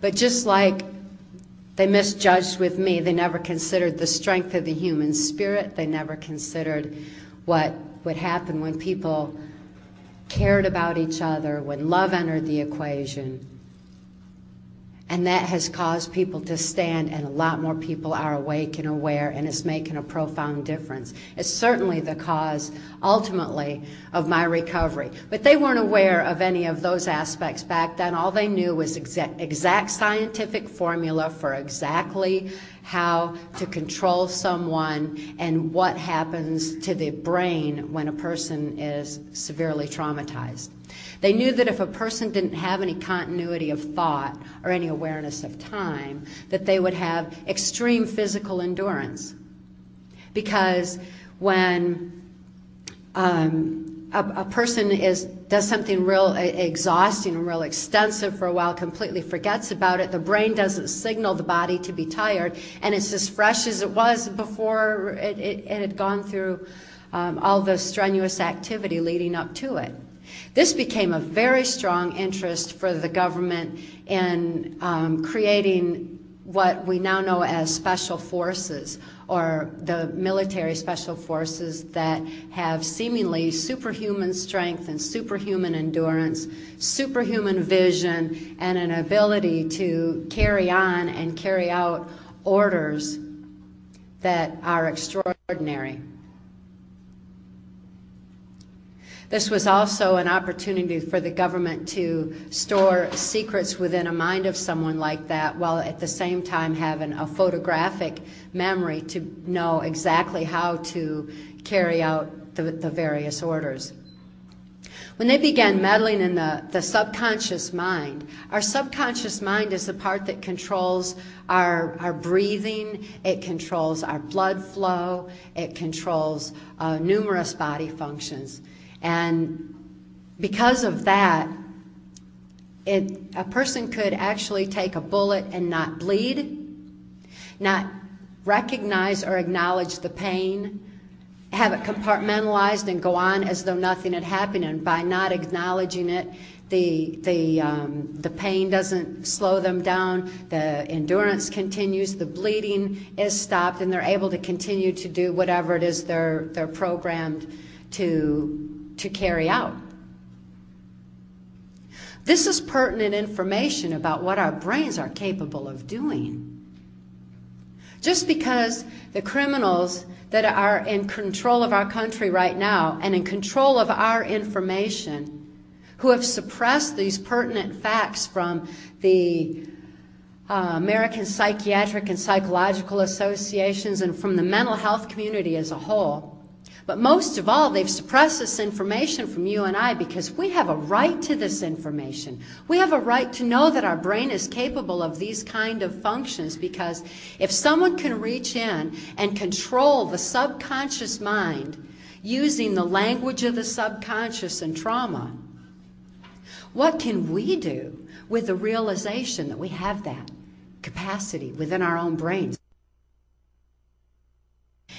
But just like they misjudged with me, they never considered the strength of the human spirit. They never considered what would happen when people cared about each other, when love entered the equation. And that has caused people to stand, and a lot more people are awake and aware, and it's making a profound difference. It's certainly the cause, ultimately, of my recovery. But they weren't aware of any of those aspects back then. All they knew was exact scientific formula for exactly how to control someone and what happens to the brain when a person is severely traumatized. They knew that if a person didn't have any continuity of thought or any awareness of time, that they would have extreme physical endurance. Because when a person does something real exhausting and real extensive for a while, completely forgets about it, the brain doesn't signal the body to be tired, and it's as fresh as it was before it had gone through all the strenuous activity leading up to it. This became a very strong interest for the government in creating what we now know as special forces, or the military special forces that have seemingly superhuman strength and superhuman endurance, superhuman vision, and an ability to carry on and carry out orders that are extraordinary. This was also an opportunity for the government to store secrets within a mind of someone like that, while at the same time having a photographic memory to know exactly how to carry out the various orders. When they began meddling in the subconscious mind, our subconscious mind is the part that controls our breathing, it controls our blood flow, it controls numerous body functions. And because of that, a person could actually take a bullet and not bleed, not recognize or acknowledge the pain, have it compartmentalized and go on as though nothing had happened. And by not acknowledging it, the pain doesn't slow them down, the endurance continues, the bleeding is stopped, and they're able to continue to do whatever it is they're programmed to carry out. This is pertinent information about what our brains are capable of doing. Just because the criminals that are in control of our country right now and in control of our information, who have suppressed these pertinent facts from the American Psychiatric and Psychological Associations and from the mental health community as a whole, but most of all, they've suppressed this information from you and I because we have a right to this information. We have a right to know that our brain is capable of these kind of functions, because if someone can reach in and control the subconscious mind using the language of the subconscious and trauma, what can we do with the realization that we have that capacity within our own brains?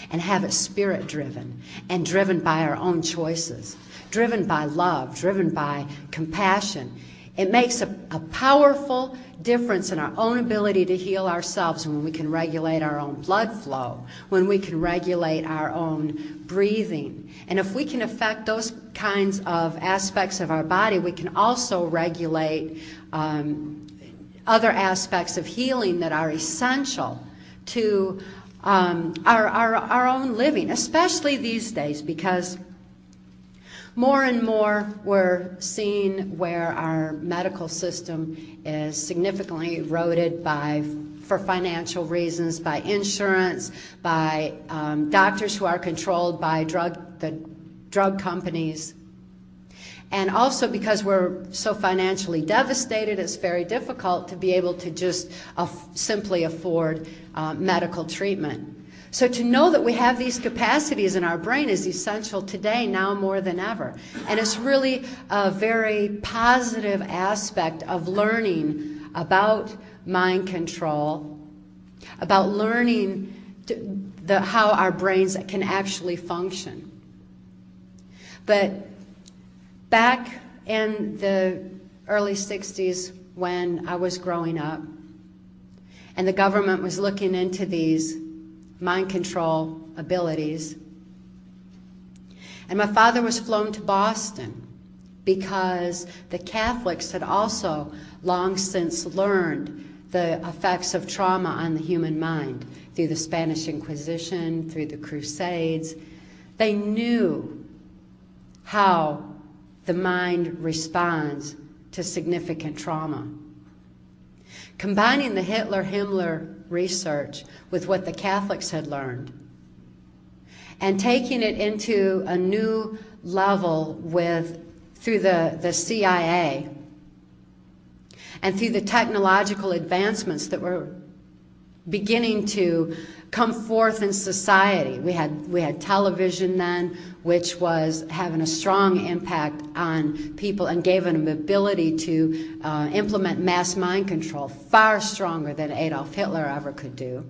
And have it spirit-driven and driven by our own choices, driven by love, driven by compassion. It makes a powerful difference in our own ability to heal ourselves when we can regulate our own blood flow, when we can regulate our own breathing. And if we can affect those kinds of aspects of our body, we can also regulate other aspects of healing that are essential to our own living, especially these days, because more and more we're seeing where our medical system is significantly eroded for financial reasons, by insurance, by doctors who are controlled by the drug companies. And also because we're so financially devastated, it's very difficult to be able to just simply afford medical treatment. So to know that we have these capacities in our brain is essential today, now more than ever. And it's really a very positive aspect of learning about mind control, about learning how our brains can actually function. But back in the early 60s when I was growing up. And the government was looking into these mind control abilities. And my father was flown to Boston because the Catholics had also long since learned the effects of trauma on the human mind through the Spanish Inquisition, through the Crusades. They knew how the mind responds to significant trauma. Combining the Hitler-Himmler research with what the Catholics had learned and taking it into a new level through the CIA and through the technological advancements that were beginning to come forth in society. We had television then, which was having a strong impact on people and gave them an ability to implement mass mind control far stronger than Adolf Hitler ever could do.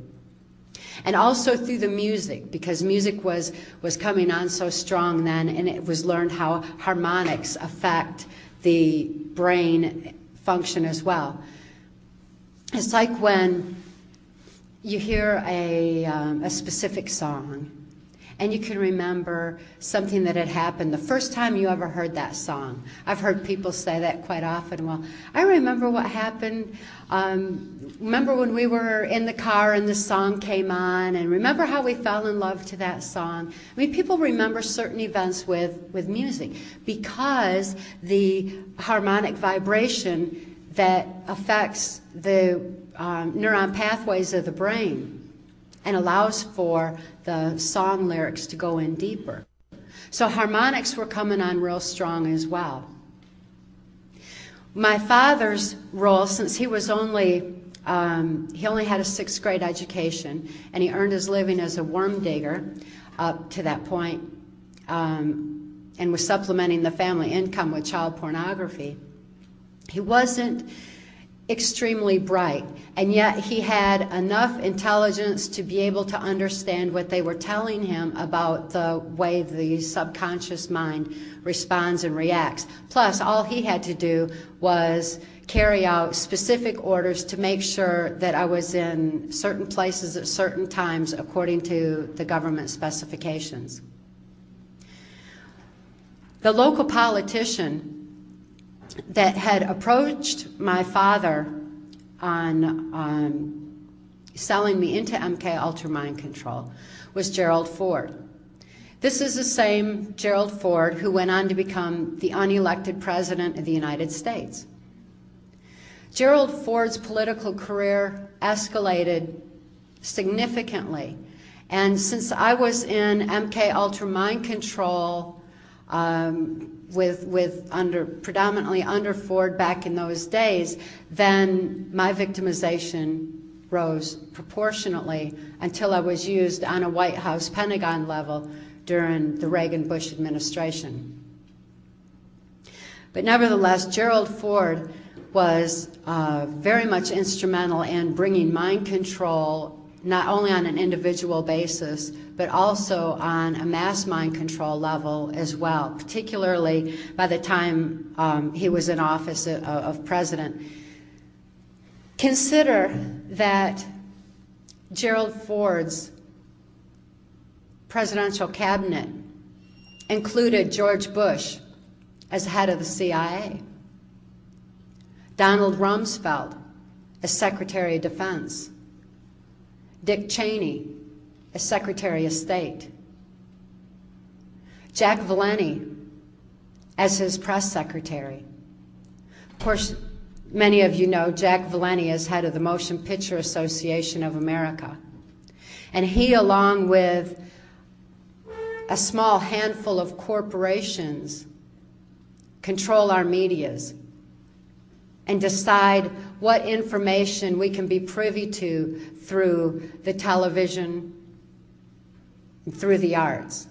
And also through the music, because music was coming on so strong then, and it was learned how harmonics affect the brain function as well. It's like when you hear a specific song, and you can remember something that had happened the first time you ever heard that song. I've heard people say that quite often. Well, I remember what happened. Remember when we were in the car and the song came on, and remember how we fell in love to that song. I mean, people remember certain events with music because the harmonic vibration that affects the neuron pathways of the brain and allows for the song lyrics to go in deeper. So harmonics were coming on real strong as well. My father's role, since he was he only had a 6th grade education, and he earned his living as a worm digger up to that point, and was supplementing the family income with child pornography. He wasn't extremely bright, and yet he had enough intelligence to be able to understand what they were telling him about the way the subconscious mind responds and reacts. Plus, all he had to do was carry out specific orders to make sure that I was in certain places at certain times according to the government specifications. The local politician that had approached my father on selling me into MK Ultra Mind Control was Gerald Ford. This is the same Gerald Ford who went on to become the unelected President of the United States. Gerald Ford's political career escalated significantly, and since I was in MK Ultra Mind Control predominantly under Ford back in those days, then my victimization rose proportionately until I was used on a White House Pentagon level during the Reagan-Bush administration. But nevertheless, Gerald Ford was very much instrumental in bringing mind control not only on an individual basis, but also on a mass mind control level as well, particularly by the time he was in office of president. Consider that Gerald Ford's presidential cabinet included George Bush as head of the CIA, Donald Rumsfeld as Secretary of Defense, Dick Cheney as Secretary of State, Jack Valenti as his press secretary. Of course, many of you know Jack Valenti as head of the Motion Picture Association of America. And he, along with a small handful of corporations, control our medias and decide what information we can be privy to through the television and through the arts.